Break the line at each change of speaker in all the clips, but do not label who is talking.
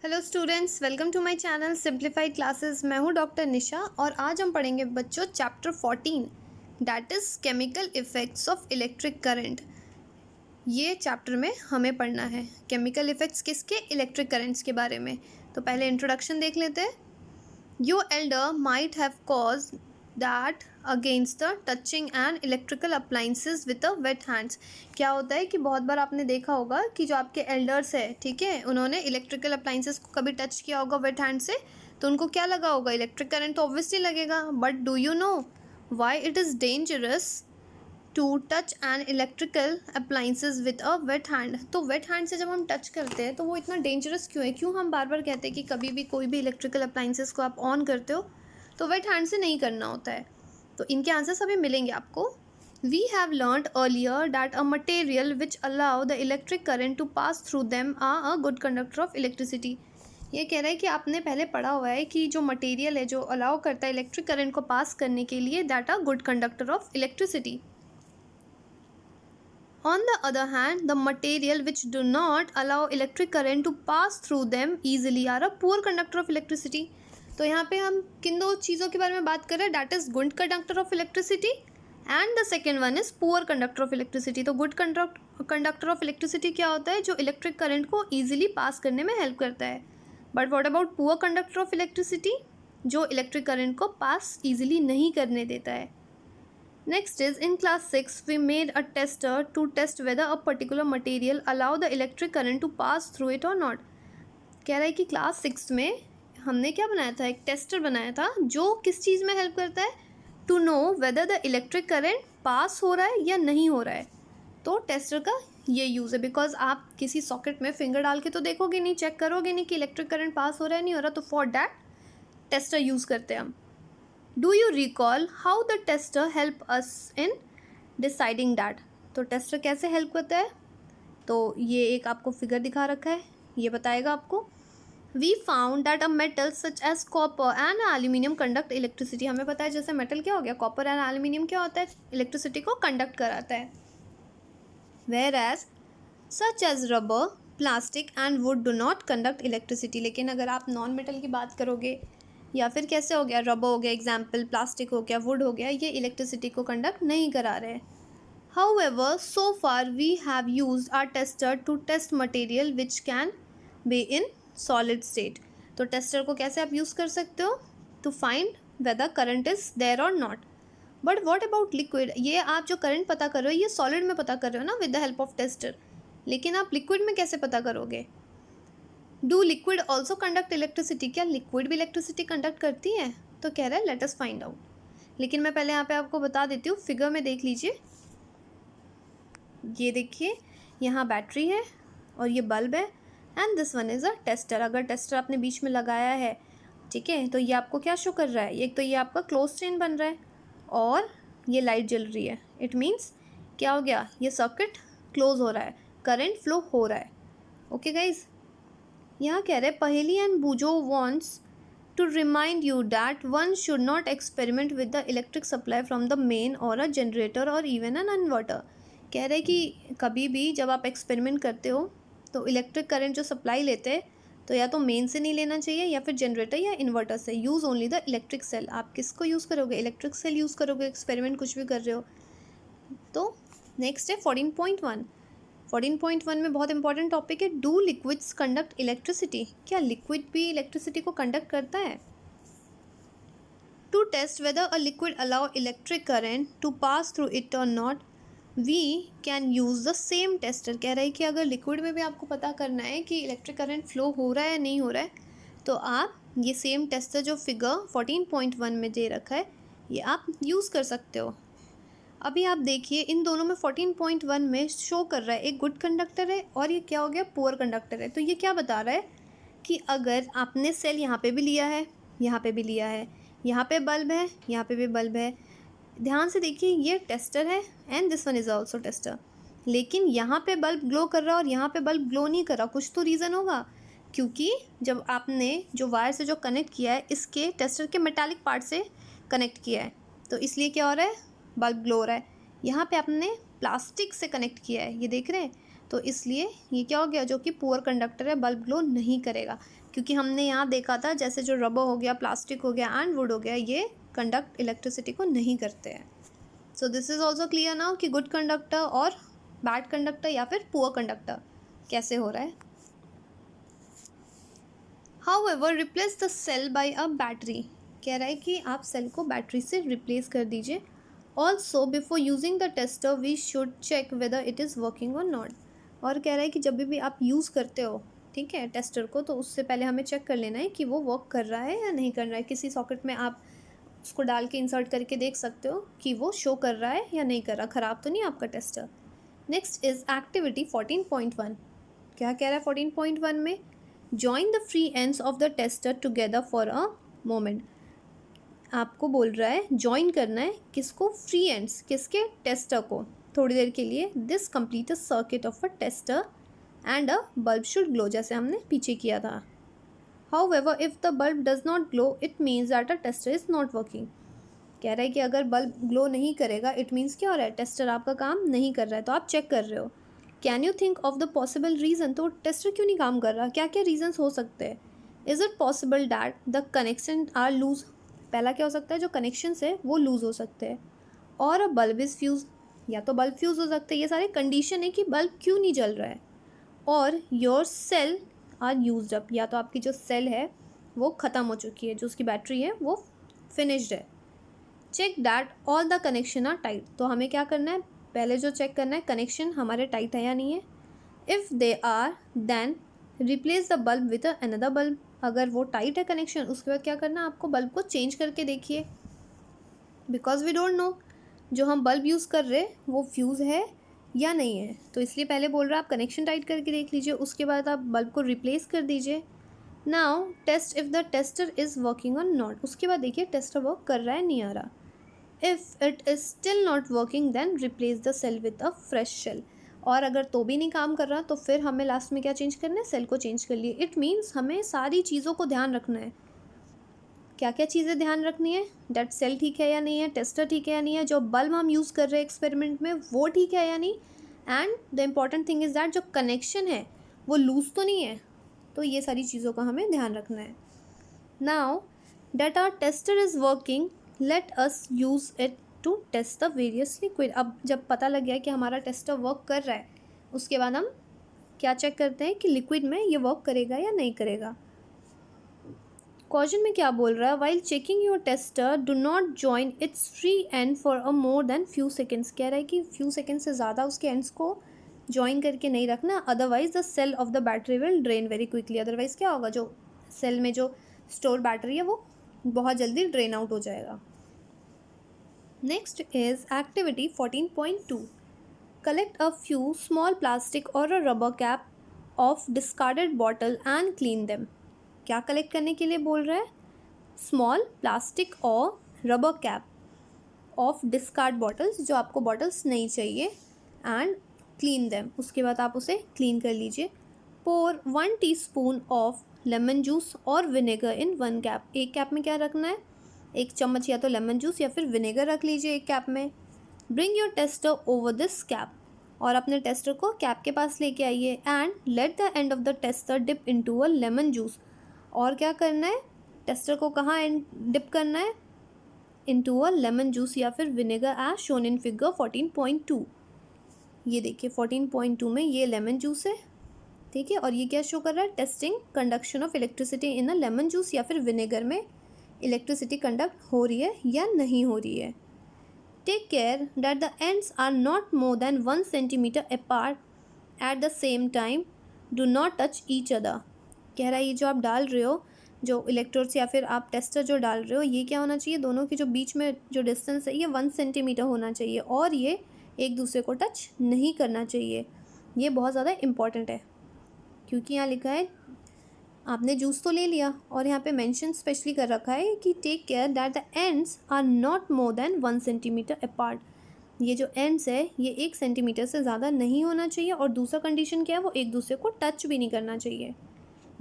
Hello students, welcome to my channel simplified classes. मैं हूं doctor Nisha और आज हम पढ़ेंगे बच्चों chapter 14 that is chemical effects of electric current. ये चैप्टर में हमें पढ़ना है केमिकल इफ़ेक्ट्स किसके, इलेक्ट्रिक करंट्स के बारे में। तो पहले इंट्रोडक्शन देख लेते हैं। Your elder might have caused that against the touching an electrical appliances with a wet hands। क्या होता है कि बहुत बार आपने देखा होगा कि जो आपके एल्डर्स है, ठीक है, उन्होंने इलेक्ट्रिकल अप्लाइंसेस को कभी टच किया होगा वेट हैंड से, तो उनको क्या लगा होगा, इलेक्ट्रिक करंट तो ऑब्वियसली लगेगा। But do you know why it is dangerous to touch an electrical appliances with a wet hand. तो वेट हैंड से जब हम टच करते हैं तो वो इतना डेंजरस क्यों है, क्यों हम बार बार कहते हैं कि कभी भी कोई भी इलेक्ट्रिकल अप्लाइंसेस को आप ऑन करते हो तो वेट हैंड से नहीं करना होता है। तो इनके आंसर्स अभी मिलेंगे आपको। We have learned earlier that a material which allow the electric current to pass through them are a good conductor of electricity. ये कह रहा है कि आपने पहले पढ़ा हुआ है कि जो मटेरियल है जो अलाउ करता है इलेक्ट्रिक करंट को पास करने के लिए, that are good conductor of electricity. On the other hand, the material which do not allow electric current to pass through them easily are a poor conductor of electricity। तो यहाँ पे हम किन दो चीज़ों के बारे में बात कर रहे हैं, that is good conductor of electricity and the second one is poor conductor of electricity। तो good conductor of electricity क्या होता है, जो इलेक्ट्रिक करंट को ईजिली पास करने में हेल्प करता है। But what about poor conductor of electricity, जो इलेक्ट्रिक करंट को पास ईजिली नहीं करने देता है। Next is in class 6 we made a tester to test whether a particular material allow the electric current to pass through it or not। कह रहा है कि क्लास 6 में हमने क्या बनाया था, एक टेस्टर बनाया था जो किस चीज़ में हेल्प करता है, to know whether the electric current pass हो रहा है या नहीं हो रहा है। तो टेस्टर का ये यूज़ है, बिकॉज आप किसी सॉकेट में फिंगर डाल के तो देखोगे नहीं, चेक करोगे नहीं कि इलेक्ट्रिक करंट पास हो रहा है नहीं हो रहा, तो फॉर डैट टेस्टर यूज़ करते हैं हम। Do you recall how the tester help us in deciding that. तो टेस्टर कैसे हेल्प करता है, तो ये एक आपको फिगर दिखा रखा है, ये बताएगा आपको। We found that a metal such as copper and aluminium conduct electricity. हमें पता है जैसे मेटल क्या हो गया, कॉपर एंड एल्यूमिनियम क्या होता है, इलेक्ट्रिसिटी को कंडक्ट कराता है। Whereas such as rubber, plastic and wood do not conduct electricity. लेकिन अगर आप नॉन मेटल की बात करोगे, या फिर कैसे हो गया, रबर हो गया एग्जाम्पल, प्लास्टिक हो गया, वुड हो गया, ये इलेक्ट्रिसिटी को कंडक्ट नहीं करा रहे। However so far we have used our tester to test material which can be in solid state. तो टेस्टर को कैसे आप यूज़ कर सकते हो, to find whether current is there और not. But what about liquid, ये आप जो करंट पता कर रहे हो ये सॉलिड में पता कर रहे हो ना with the help of tester, लेकिन आप लिक्विड में कैसे पता करोगे। Do liquid also conduct electricity, क्या लिक्विड भी इलेक्ट्रिसिटी कंडक्ट करती है। तो कह रहा है लेट अस फाइंड आउट। लेकिन मैं पहले यहाँ पे आपको बता देती हूँ, फिगर में देख लीजिए, ये देखिए यहाँ बैटरी है और ये बल्ब है and this one is a tester. अगर टेस्टर आपने बीच में लगाया है, ठीक है, तो ये आपको क्या शो कर रहा है, एक तो ये आपका क्लोज चेन बन रहा है और ये लाइट जल रही है। इट मीन्स क्या हो गया, ये सर्किट क्लोज हो रहा है, करंट फ्लो हो रहा है। ओके गाइज, यहाँ कह रहे Paheli and Boojho wants to remind you that one should not experiment with the electric supply from the main or a generator or even an inverter. कह रहे कि कभी भी जब आप एक्सपेरिमेंट करते हो तो इलेक्ट्रिक करंट जो सप्लाई लेते हैं तो या तो मेन से नहीं लेना चाहिए या फिर जनरेटर या इन्वर्टर से। Use only the electric cell. आप किसको यूज़ करोगे, इलेक्ट्रिक सेल यूज़ करोगे, एक्सपेरिमेंट कुछ भी कर रहे हो। तो नेक्स्ट है 14.1। 14.1 में बहुत इंपॉर्टेंट टॉपिक है, डू लिक्विड्स कंडक्ट इलेक्ट्रिसिटी। क्या लिक्विड भी इलेक्ट्रिसिटी को कंडक्ट करता है। To test whether a liquid allow electric current to pass through it और not we can use the same tester. कह रहा है कि अगर लिक्विड में भी आपको पता करना है कि इलेक्ट्रिक करंट फ्लो हो रहा है या नहीं हो रहा है, तो आप ये सेम टेस्टर जो फिगर 14.1 में दे रखा है ये आप यूज़ कर सकते हो। अभी आप देखिए इन दोनों में 14.1 में शो कर रहा है एक गुड कंडक्टर है और ये क्या हो गया, पुअर कंडक्टर है। तो ये क्या बता रहा है कि अगर आपने सेल यहाँ पे भी लिया है, यहाँ पे भी लिया है, यहाँ पे बल्ब है, यहाँ पे भी बल्ब है, ध्यान से देखिए ये टेस्टर है and this one is also tester, लेकिन यहाँ पे बल्ब ग्लो कर रहा है और यहाँ पे बल्ब ग्लो नहीं कर रहा। कुछ तो रीज़न होगा, क्योंकि जब आपने जो वायर से जो कनेक्ट किया है इसके टेस्टर के मेटालिक पार्ट से कनेक्ट किया है, तो इसलिए क्या हो रहा है, बल्ब ग्लो हो रहा है। यहाँ पे आपने प्लास्टिक से कनेक्ट किया है, ये देख रहे हैं, तो इसलिए ये क्या हो गया, जो कि पुअर कंडक्टर है, बल्ब ग्लो नहीं करेगा। क्योंकि हमने यहाँ देखा था जैसे जो रबर हो गया, प्लास्टिक हो गया एंड वुड हो गया, ये कंडक्ट इलेक्ट्रिसिटी को नहीं करते हैं। So this is also clear now कि गुड कंडक्टर और बैड कंडक्टर या फिर पुअर कंडक्टर कैसे हो रहा है। However replace the cell by a battery, कह रहा है कि आप सेल को बैटरी से रिप्लेस कर दीजिए। Also before using the tester we should check whether it is working और नॉट। और कह रहा है कि जब भी आप यूज़ करते हो, ठीक है, टेस्टर को, तो उससे पहले हमें चेक कर लेना है कि वो वर्क कर रहा है या नहीं कर रहा है। किसी सॉकेट में आप उसको डाल के इंसर्ट करके देख सकते हो कि वो शो कर रहा है या नहीं कर रहा, ख़राब तो नहीं आपका टेस्टर। Next is activity 14.1। क्या कह रहा है 14.1 में, join the free ends of the tester together for a moment. आपको बोल रहा है जॉइन करना है किसको, फ्री एंड्स, किसके, टेस्टर को, थोड़ी देर के लिए। This complete a circuit of a tester and a bulb should glow, जैसे हमने पीछे किया था। However if the bulb does not glow it means that a tester is not working. कह रहा है कि अगर बल्ब ग्लो नहीं करेगा इट मीन्स क्या हो रहा है, टेस्टर आपका काम नहीं कर रहा है, तो आप चेक कर रहे हो। Can you think of the possible reason, तो टेस्टर क्यों नहीं काम कर रहा, क्या क्या रीजंस हो सकते हैं। Is it possible that the connection are loose, पहला क्या हो सकता है, जो कनेक्शंस है वो लूज़ हो सकते हैं। और अ बल्ब इज़ फ्यूज, या तो बल्ब फ्यूज़ हो सकते हैं। ये सारे कंडीशन है कि बल्ब क्यों नहीं जल रहा है। और your cell are used up, या तो आपकी जो सेल है वो ख़त्म हो चुकी है, जो उसकी बैटरी है वो फिनिश्ड है। Check that all the connection are tight, तो हमें क्या करना है, पहले जो चेक करना है कनेक्शन हमारे टाइट है या नहीं है। If they are then replace the bulb with another bulb, अगर वो टाइट है कनेक्शन, उसके बाद क्या करना है, आपको बल्ब को चेंज करके देखिए। बिकॉज वी डोंट नो जो हम बल्ब यूज़ कर रहे हैं वो फ्यूज़ है या नहीं है, तो इसलिए पहले बोल रहा है आप कनेक्शन टाइट करके देख लीजिए, उसके बाद आप बल्ब को रिप्लेस कर दीजिए। Now test if the tester is working और नॉट, उसके बाद देखिए टेस्टर वर्क कर रहा है नहीं आ रहा। If it is still not working then replace the cell with a fresh cell, और अगर तो भी नहीं काम कर रहा तो फिर हमें लास्ट में क्या चेंज करना है, सेल को चेंज कर लिए। इट मीन्स हमें सारी चीज़ों को ध्यान रखना है। क्या क्या चीज़ें ध्यान रखनी है, डेट सेल ठीक है या नहीं है, टेस्टर ठीक है या नहीं है, जो बल्ब हम यूज़ कर रहे हैं एक्सपेरिमेंट में वो ठीक है या नहीं, and the important thing is that जो कनेक्शन है वो लूज़ तो नहीं है। तो ये सारी चीज़ों का हमें ध्यान रखना है। Now that our tester is working let us use it to test the various liquid. अब जब पता लग गया कि हमारा टेस्टर वर्क कर रहा है, उसके बाद हम क्या चेक करते हैं कि लिक्विड में ये वर्क करेगा या नहीं करेगा। क्वेश्चन में क्या बोल रहा है, while checking your tester do not join it's free and for a more than few seconds. कह रहा है कि फ्यू सेकेंड से ज़्यादा उसके एंड्स को जॉइन करके नहीं रखना, otherwise the cell of the battery will drain very quickly. Otherwise क्या होगा, जो सेल में जो स्टोर बैटरी है वो बहुत जल्दी ड्रेन आउट हो जाएगा। Next is activity 14.2। Collect a few small plastic और a rubber cap of discarded bottle and clean them. क्या कलेक्ट करने के लिए बोल रहा है, स्मॉल प्लास्टिक और rubber cap of discard bottles, जो आपको बॉटल्स नहीं चाहिए, एंड क्लीन देम, उसके बाद आप उसे क्लीन कर लीजिए। पोर 1 टीस्पून ऑफ लेमन जूस और विनेगर इन 1 कैप। एक कैप में क्या रखना है, 1 चम्मच या तो लेमन जूस या फिर विनेगर रख लीजिए एक कैप में। Bring your tester over this cap, और अपने टेस्टर को कैप के पास लेके आइए, and let the end of the tester dip into a lemon juice. और क्या करना है, टेस्टर को कहाँ डिप करना है, इनटू अ लेमन जूस या फिर vinegar as shown in figure 14.2। ये देखिए 14.2 में ये लेमन जूस है, ठीक है, और ये क्या शो कर रहा है, testing conduction of electricity in a lemon juice या फिर विनेगर में इलेक्ट्रिसिटी कंडक्ट हो रही है या नहीं हो रही है। Take care that the ends are not more than 1 centimetre apart at the same time, do not touch each other. कह रहा है ये जो आप डाल रहे हो, जो इलेक्ट्रोड्स या फिर आप टेस्टर जो डाल रहे हो, ये क्या होना चाहिए, दोनों के जो बीच में जो डिस्टेंस है ये 1 सेंटीमीटर होना चाहिए, और ये एक दूसरे को टच नहीं करना चाहिए। ये बहुत ज़्यादा इम्पॉर्टेंट है, क्योंकि यहाँ लिखा है, आपने जूस तो ले लिया और यहाँ पे मेंशन स्पेशली कर रखा है कि take care that the ends are not more than 1 centimetre apart. ये जो एंड्स है ये 1 सेंटीमीटर से ज़्यादा नहीं होना चाहिए, और दूसरा कंडीशन क्या है, वो एक दूसरे को टच भी नहीं करना चाहिए।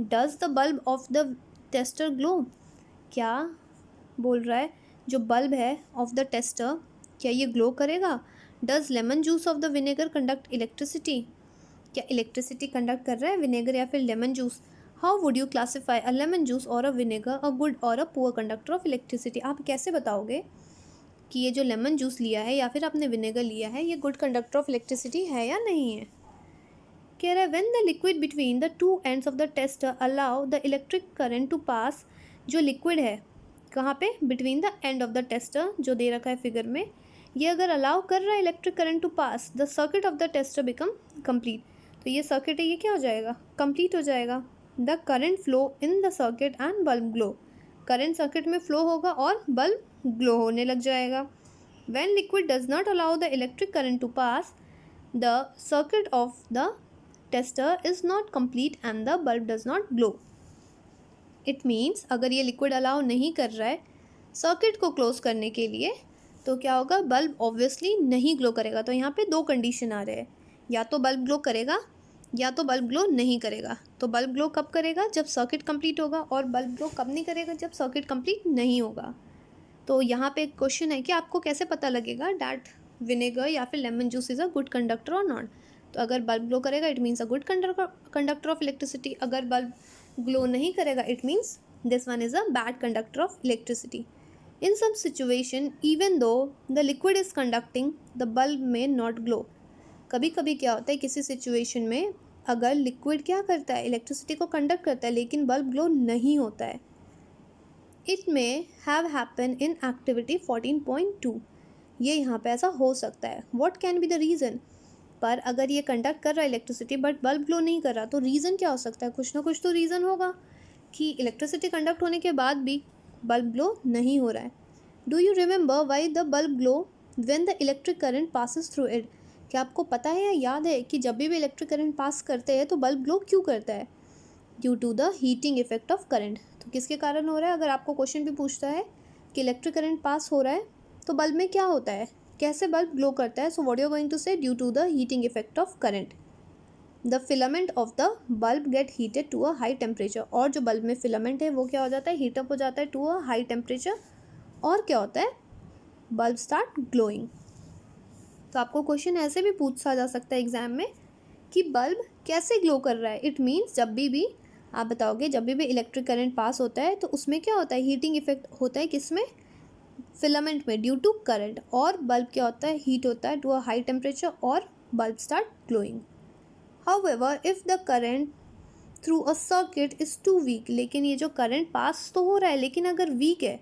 Does the bulb of the tester glow, क्या बोल रहा है, जो बल्ब है ऑफ द टेस्टर क्या ये ग्लो करेगा। Does lemon juice of the vinegar conduct electricity, क्या इलेक्ट्रिसिटी कंडक्ट कर रहा है विनेगर या फिर lemon juice? How would you classify a lemon juice और अ विनेगर अ गुड और a poor conductor of electricity? आप कैसे बताओगे कि ये जो लेमन जूस लिया है या फिर आपने विनेगर लिया है ये गुड कंडक्टर ऑफ इलेक्ट्रिसिटी है या नहीं है? कह रहा है when the liquid between the two ends of the tester allow the electric current to pass, जो लिक्विड है कहाँ पे, between the end of the tester जो दे रखा है फिगर में, ये अगर अलाउ कर रहा है electric current to pass, the circuit of the tester become complete. तो ये सर्किट है ये क्या हो जाएगा, कंप्लीट हो जाएगा। The current flow in the circuit and bulb glow, current circuit में फ्लो होगा और बल्ब ग्लो होने लग जाएगा। When liquid does not allow the electric current to pass, the circuit of the tester is not complete and the bulb does not glow. It means अगर ये liquid allow नहीं कर रहा है सर्किट को क्लोज करने के लिए तो क्या होगा, बल्ब ऑब्वियसली नहीं ग्लो करेगा। तो यहाँ पे दो कंडीशन आ रहे हैं, या तो बल्ब ग्लो करेगा या तो बल्ब ग्लो नहीं करेगा। तो बल्ब ग्लो कब करेगा, जब सर्किट कंप्लीट होगा, और बल्ब ग्लो कब नहीं करेगा, जब सर्किट कंप्लीट नहीं होगा। तो यहाँ पे एक क्वेश्चन है कि आपको कैसे पता लगेगा डैट विनेगर या फिर lemon juice is a good conductor और नॉट। तो अगर बल्ब ग्लो करेगा it means a good conductor of electricity, अगर बल्ब ग्लो नहीं करेगा it means this one is a bad conductor of electricity. In some situation, even though the liquid is conducting, the bulb may not glow. कभी कभी क्या होता है किसी situation में अगर लिक्विड क्या करता है, इलेक्ट्रिसिटी को कंडक्ट करता है लेकिन बल्ब ग्लो नहीं होता है। It may have happened in activity 14.2. ये यहाँ पे ऐसा हो सकता है। What can be the reason? पर अगर ये कंडक्ट कर रहा है इलेक्ट्रिसिटी बट बल्ब ग्लो नहीं कर रहा तो रीज़न क्या हो सकता है, कुछ ना कुछ तो रीज़न होगा कि इलेक्ट्रिसिटी कंडक्ट होने के बाद भी बल्ब ग्लो नहीं हो रहा है। Do you remember why the bulb glow when the electric current passes through it? क्या आपको पता है या याद है कि जब भी इलेक्ट्रिक करंट पास करते हैं तो बल्ब ग्लो क्यों करता है? Due to the heating effect of current. तो किसके कारण हो रहा है, अगर आपको क्वेश्चन भी पूछता है कि इलेक्ट्रिक करंट पास हो रहा है तो बल्ब में क्या होता है, कैसे बल्ब ग्लो करता है, so what you are going to say, due to the heating effect of current. The filament of the bulb get heated to a high temperature, और जो बल्ब में फिलामेंट है वो क्या हो जाता है, हीटअप हो जाता है टू अ हाई टेम्परेचर, और क्या होता है, बल्ब स्टार्ट ग्लोइंग। तो आपको क्वेश्चन ऐसे भी पूछा जा सकता है एग्जाम में कि बल्ब कैसे ग्लो कर रहा है। इट मीन्स जब भी आप बताओगे जब भी इलेक्ट्रिक करंट पास होता है तो उसमें क्या होता है, हीटिंग इफेक्ट होता है किसमें, फिलामेंट में, ड्यू टू करंट, और बल्ब क्या होता है, हीट होता है टू अ हाई टेम्परेचर और bulb start glowing. However, if the current through a circuit is too weak, लेकिन ये जो करंट पास तो हो रहा है लेकिन अगर वीक है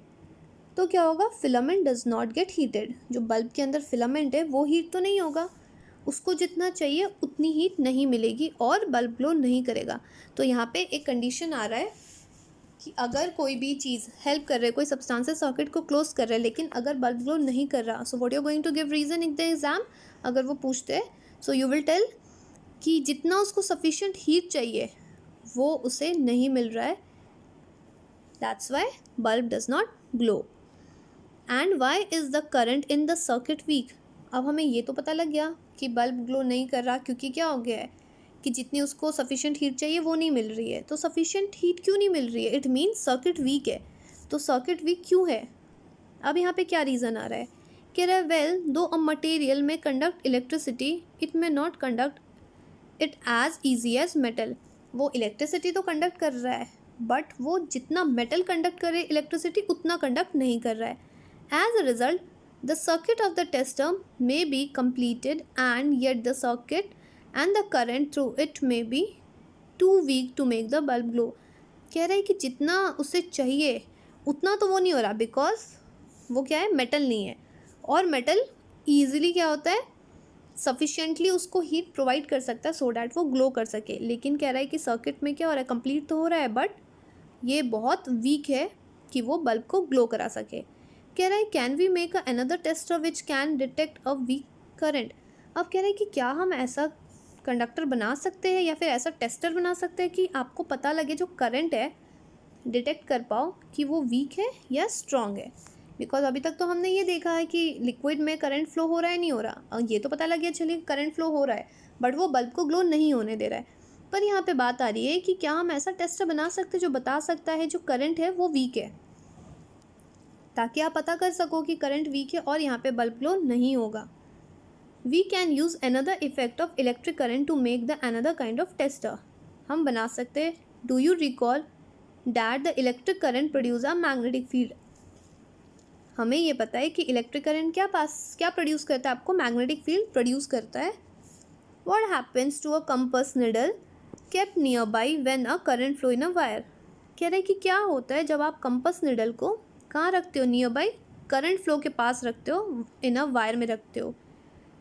तो क्या होगा, filament does not gate heated, जो बल्ब के अंदर फिलामेंट है वो हीट तो नहीं होगा, उसको जितना चाहिए उतनी हीट नहीं मिलेगी और बल्ब ग्लो नहीं करेगा। तो यहाँ पे एक कंडीशन आ रहा है कि अगर कोई भी चीज़ हेल्प कर रहा है, कोई सब्सटेंस सर्किट को क्लोज कर रहा है लेकिन अगर बल्ब ग्लो नहीं कर रहा, so what you are going to give reason in the exam, अगर वो पूछते हैं सो यू विल टेल कि जितना उसको सफिशिएंट हीट चाहिए वो उसे नहीं मिल रहा है, that's why bulb does not glow. And why is the current in the circuit weak? अब हमें ये तो पता लग गया कि बल्ब ग्लो नहीं कर रहा क्योंकि क्या हो गया है कि जितनी उसको सफिशिएंट हीट चाहिए वो नहीं मिल रही है। तो सफिशिएंट हीट क्यों नहीं मिल रही है, इट मीन्स सर्किट वीक है। तो सर्किट वीक क्यों है, अब यहाँ पे क्या रीज़न आ रहा है, कह रहा है well though a material may conduct electricity it may not conduct it as easy as metal. वो इलेक्ट्रिसिटी तो कंडक्ट कर रहा है बट वो जितना मेटल कंडक्ट करे इलेक्ट्रिसिटी उतना कंडक्ट नहीं कर रहा है। As a result the circuit of the tester may be completed and yet the circuit and the current through it may be too weak to make the bulb glow. कह रहा है कि जितना उसे चाहिए उतना तो वो नहीं हो रहा बिकॉज वो क्या है, मेटल नहीं है, और मेटल ईजिली क्या होता है, सफिशिएंटली उसको हीट प्रोवाइड कर सकता है सो डैट वो ग्लो कर सके। लेकिन कह रहा है कि सर्किट में क्या हो रहा है, कंप्लीट तो हो रहा है बट ये बहुत वीक है कि वो बल्ब को ग्लो करा सके। कह रहा है can we make another tester which can detect a weak current? अब कह रहा है कि क्या हम ऐसा कंडक्टर बना सकते हैं या फिर ऐसा टेस्टर बना सकते हैं कि आपको पता लगे जो करंट है डिटेक्ट कर पाओ कि वो वीक है या स्ट्रॉन्ग है। बिकॉज अभी तक तो हमने ये देखा है कि लिक्विड में करंट फ्लो हो रहा है नहीं हो रहा, और ये तो पता लग गया चलिए करंट फ्लो हो रहा है बट वो बल्ब को ग्लो नहीं होने दे रहा है। पर यहाँ पे बात आ रही है कि क्या हम ऐसा टेस्टर बना सकते हैं जो बता सकता है जो करंट है वो वीक है, ताकि आप पता कर सको कि करंट वीक है और यहाँ पे बल्ब ग्लो नहीं होगा। We can use another effect of electric current to make the another kind of tester. हम बना सकते हैं, do you recall that the electric current produce a magnetic field. हमें ये पता है कि इलेक्ट्रिक करंट क्या प्रोड्यूस करता है, आपको मैग्नेटिक फील्ड प्रोड्यूस करता है। What happens to a compass needle kept near by when a current flow in a wire. कह रहे हैं कि क्या होता है जब आप कंपास निडल को कहाँ रखते हो, नियर बाई करंट फ्लो के पास रखते हो, इन अ वायर में रखते हो।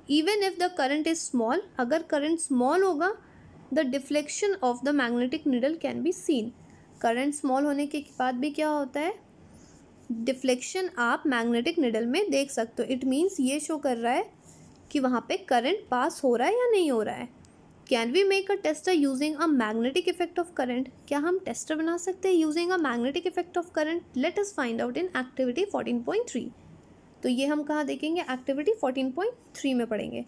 Even if the current is small, अगर करंट स्मॉल होगा, the deflection of the magnetic needle can be seen. Current small होने के बाद भी क्या होता है, डिफ्लेक्शन आप मैग्नेटिक निडल में देख सकते हो। इट मीन्स ये शो कर रहा है कि वहाँ पे करंट पास हो रहा है या नहीं हो रहा है। Can we make a tester using a magnetic effect of current. क्या हम टेस्टर बना सकते हैं using a magnetic effect of current. Let us find out in activity 14.3। तो ये हम कहाँ देखेंगे, एक्टिविटी 14.3 में पढ़ेंगे।